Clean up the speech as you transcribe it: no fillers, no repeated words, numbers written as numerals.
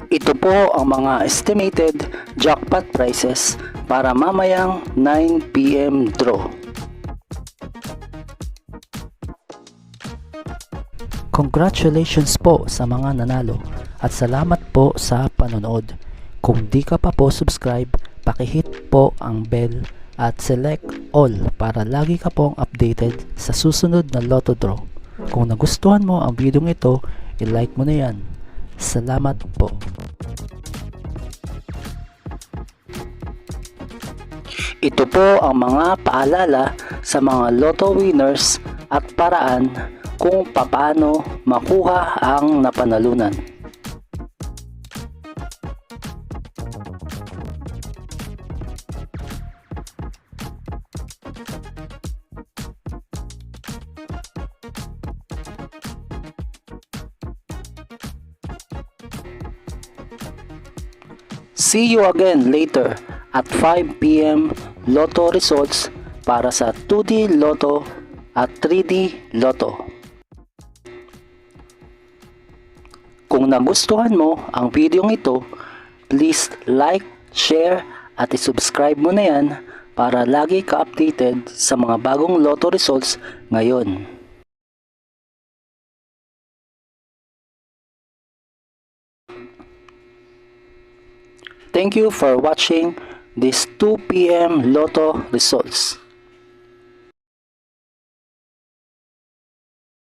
Ito po ang mga estimated jackpot prices para mamayang 9 PM draw. Congratulations po sa mga nanalo at salamat po sa panonood. Kung di ka pa po subscribe, pakihit po ang bell at select all para lagi ka pong updated sa susunod na Lotto Draw. Kung nagustuhan mo ang video ito, i-like mo na yan. Salamat po. Ito po ang mga paalala sa mga Lotto winners at paraan kung paano makuha ang napanalunan. See you again later at 5 PM Lotto results para sa 2D Lotto at 3D Lotto. Kung nagustuhan mo ang video ito, please like, share at i-subscribe mo na yan para lagi ka updated sa mga bagong Lotto results ngayon. Thank you for watching this 2 PM Lotto results.